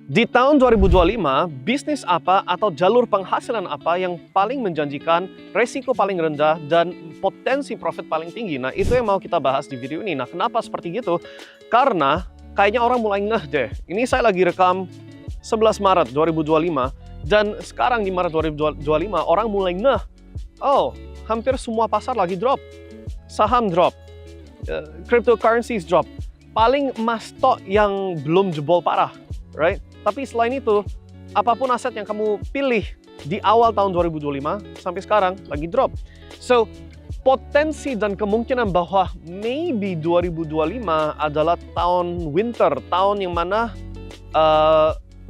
Di tahun 2025, bisnis apa atau jalur penghasilan apa yang paling menjanjikan, resiko paling rendah, dan potensi profit paling tinggi? Nah, itu yang mau kita bahas di video ini. Nah, kenapa seperti gitu? Karena kayaknya orang mulai ngeh deh. Ini saya lagi rekam 11 Maret 2025, dan sekarang di Maret 2025, orang mulai ngeh. Oh, hampir semua pasar lagi drop. Saham drop. Cryptocurrencies drop. Paling emas tok yang belum jebol parah, right? Tapi selain itu, apapun aset yang kamu pilih di awal tahun 2025 sampai sekarang lagi drop. So, potensi dan kemungkinan bahwa maybe 2025 adalah tahun winter, tahun yang mana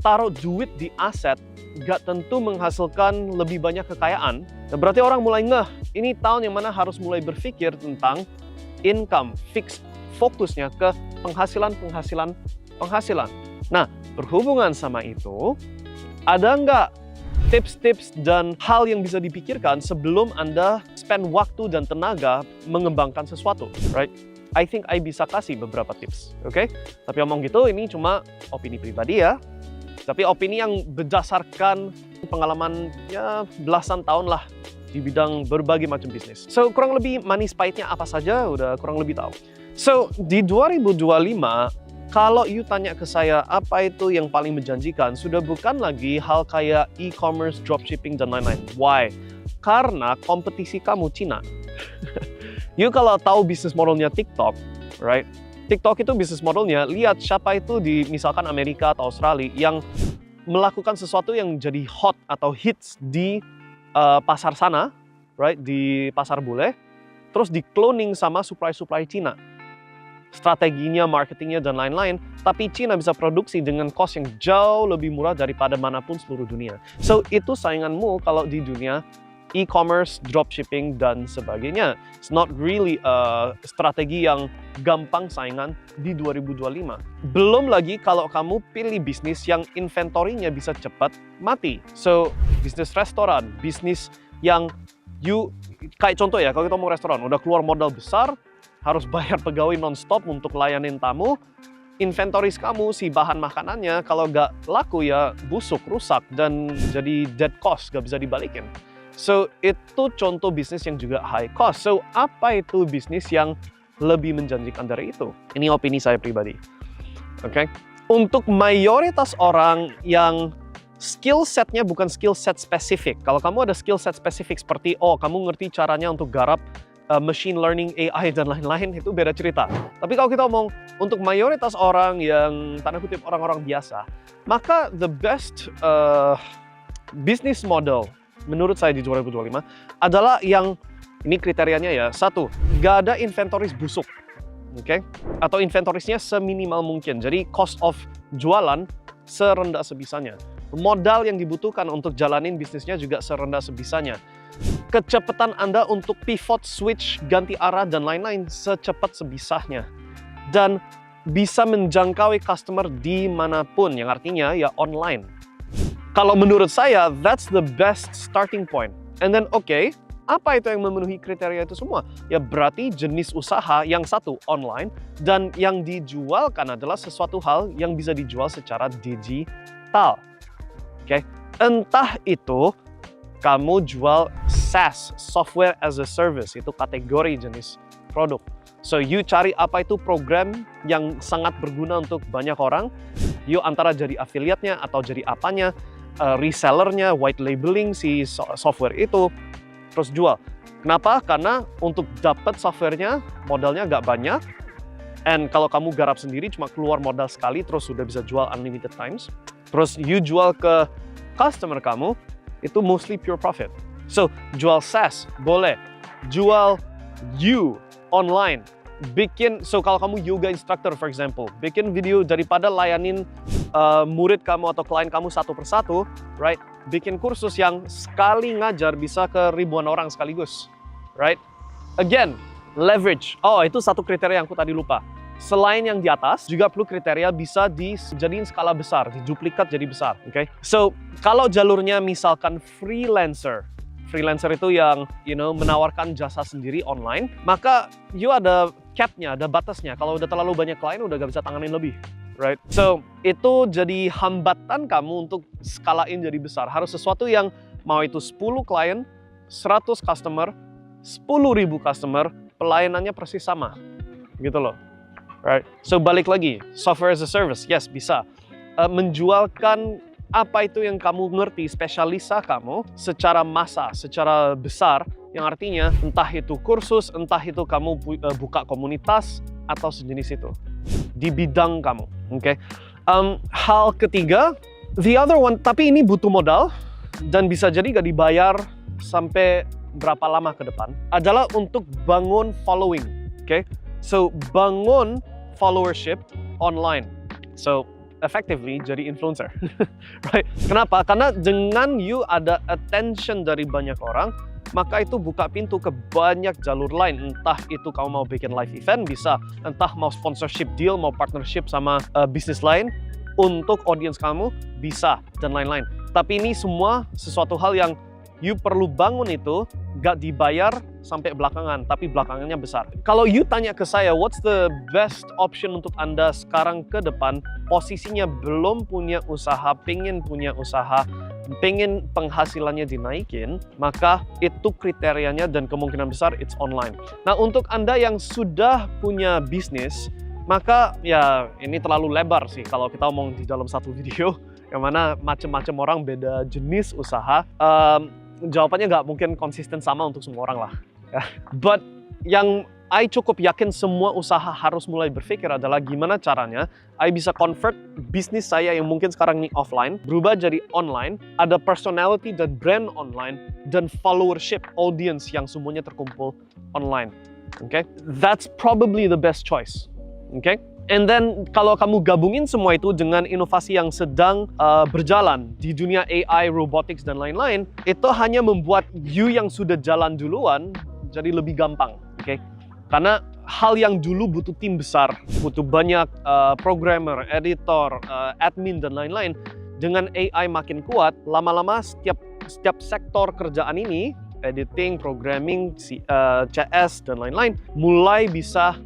taruh duit di aset gak tentu menghasilkan lebih banyak kekayaan. Nah, berarti orang mulai ngeh, ini tahun yang mana harus mulai berpikir tentang income, fix fokusnya ke penghasilan. Nah, berhubungan sama itu, ada nggak tips-tips dan hal yang bisa dipikirkan sebelum Anda spend waktu dan tenaga mengembangkan sesuatu, right? I think I bisa kasih beberapa tips, oke? Tapi omong gitu, ini cuma opini pribadi ya. Tapi opini yang berdasarkan pengalaman ya belasan tahun lah di bidang berbagai macam bisnis. So, kurang lebih manis pahitnya apa saja, udah kurang lebih tahu. So, di 2025, kalau you tanya ke saya apa itu yang paling menjanjikan, sudah bukan lagi hal kayak e-commerce, dropshipping, dan lain-lain. Why? Karena kompetisi kamu Cina. You kalau tahu bisnis modelnya TikTok, right? TikTok itu bisnis modelnya, lihat siapa itu di misalkan Amerika atau Australia yang melakukan sesuatu yang jadi hot atau hits di pasar sana, right? Di pasar bule, terus di cloning sama supply Cina. Strateginya, marketingnya, dan lain-lain, tapi Cina bisa produksi dengan cost yang jauh lebih murah daripada manapun seluruh dunia. So, itu sainganmu kalau di dunia e-commerce, dropshipping, dan sebagainya. It's not really strategi yang gampang saingan di 2025. Belum lagi kalau kamu pilih bisnis yang inventorinya bisa cepat mati. So, bisnis restoran, bisnis yang kayak contoh ya, kalau kita mau restoran, udah keluar modal besar, harus bayar pegawai non-stop untuk layanin tamu, inventories kamu, si bahan makanannya, kalau nggak laku ya busuk, rusak, dan jadi dead cost, nggak bisa dibalikin. So, itu contoh bisnis yang juga high cost. So, apa itu bisnis yang lebih menjanjikan dari itu? Ini opini saya pribadi. Oke? Untuk mayoritas orang yang skill setnya bukan skill set spesifik. Kalau kamu ada skill set spesifik seperti, oh kamu ngerti caranya untuk garap machine learning, AI, dan lain-lain, itu beda cerita. Tapi kalau kita ngomong untuk mayoritas orang yang tanda kutip orang-orang biasa, maka the best business model menurut saya di 2025 adalah yang ini kriterianya ya, satu, gak ada inventories busuk, oke? Atau inventoriesnya seminimal mungkin. Jadi cost of jualan serendah sebisanya. Modal yang dibutuhkan untuk jalanin bisnisnya juga serendah sebisanya. Kecepatan Anda untuk pivot, switch, ganti arah, dan lain-lain secepat sebisanya. Dan bisa menjangkau customer dimanapun, yang artinya ya online. Kalau menurut saya, that's the best starting point. And then, okay, apa itu yang memenuhi kriteria itu semua? Ya berarti jenis usaha yang satu online, dan yang dijualkan adalah sesuatu hal yang bisa dijual secara digital. Okay? Entah itu kamu jual SaaS, Software as a Service, itu kategori jenis produk. So, you cari apa itu program yang sangat berguna untuk banyak orang, you antara jadi affiliate-nya atau jadi apanya, resellernya, white labeling si software itu, terus jual. Kenapa? Karena untuk dapat softwarenya, modalnya nggak banyak, and kalau kamu garap sendiri cuma keluar modal sekali, terus sudah bisa jual unlimited times, terus you jual ke customer kamu, itu mostly pure profit. So, jual SaaS, boleh. Jual you online. So kalau kamu yoga instructor, for example, bikin video daripada layanin murid kamu atau klien kamu satu persatu, right? Bikin kursus yang sekali ngajar bisa ke ribuan orang sekaligus, right? Again, leverage. Oh, itu satu kriteria yang aku tadi lupa. Selain yang di atas, juga perlu kriteria bisa dijadiin skala besar, diduplikat jadi besar, oke? So, kalau jalurnya misalkan freelancer itu yang, menawarkan jasa sendiri online, maka you ada cap-nya, ada batasnya. Kalau udah terlalu banyak klien, udah gak bisa tanganin lebih. right? So, itu jadi hambatan kamu untuk skalain jadi besar. Harus sesuatu yang mau itu 10 klien, 100 customer, 10.000 customer, pelayanannya persis sama. Gitu loh. Right? So, balik lagi, software as a service, yes, bisa. Menjualkan apa itu yang kamu ngerti, spesialisa kamu secara massa, secara besar, yang artinya entah itu kursus, entah itu kamu buka komunitas, atau sejenis itu di bidang kamu. Oke. Hal ketiga, the other one, tapi ini butuh modal dan bisa jadi gak dibayar sampai berapa lama ke depan, adalah untuk bangun following. Oke. So, bangun followership online. So, effectively jadi influencer. Right? Kenapa? Karena dengan you ada attention dari banyak orang, maka itu buka pintu ke banyak jalur lain. Entah itu kamu mau bikin live event, bisa. Entah mau sponsorship deal, mau partnership sama bisnis lain untuk audience kamu, bisa. Dan lain-lain. Tapi ini semua sesuatu hal yang you perlu bangun itu, gak dibayar sampai belakangan, tapi belakangannya besar. Kalau you tanya ke saya, what's the best option untuk Anda sekarang ke depan, posisinya belum punya usaha, pengen punya usaha, pengen penghasilannya dinaikin, maka itu kriterianya dan kemungkinan besar it's online. Nah, untuk Anda yang sudah punya bisnis, maka ya ini terlalu lebar sih kalau kita omong di dalam satu video, yang mana macam-macam orang beda jenis usaha. Jawabannya nggak mungkin konsisten sama untuk semua orang lah. But yang I cukup yakin semua usaha harus mulai berpikir adalah gimana caranya I bisa convert bisnis saya yang mungkin sekarang ini offline, berubah jadi online, ada personality dan brand online, dan followership, audience yang semuanya terkumpul online. Okay? That's probably the best choice. Okay? And then kalau kamu gabungin semua itu dengan inovasi yang sedang berjalan di dunia AI, robotics, dan lain-lain, itu hanya membuat you yang sudah jalan duluan jadi lebih gampang. Okay? Karena hal yang dulu butuh tim besar, butuh banyak programmer, editor, admin, dan lain-lain, dengan AI makin kuat, lama-lama setiap sektor kerjaan ini, editing, programming, CS, dan lain-lain, mulai bisa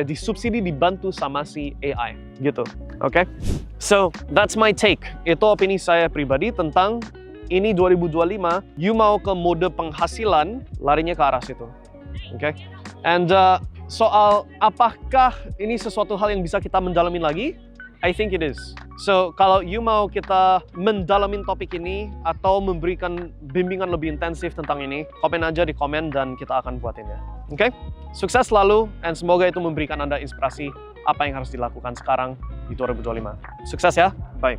disubsidi, dibantu sama si AI gitu. Oke? So, that's my take. Itu opini saya pribadi tentang ini 2025, you mau ke mode penghasilan, larinya ke arah situ. Oke? And soal apakah ini sesuatu hal yang bisa kita mendalamin lagi? I think it is. So, kalau you mau kita mendalamin topik ini atau memberikan bimbingan lebih intensif tentang ini, komen aja di komen dan kita akan buatin ya. Oke? Sukses selalu, and semoga itu memberikan Anda inspirasi apa yang harus dilakukan sekarang di 2025. Sukses ya, bye.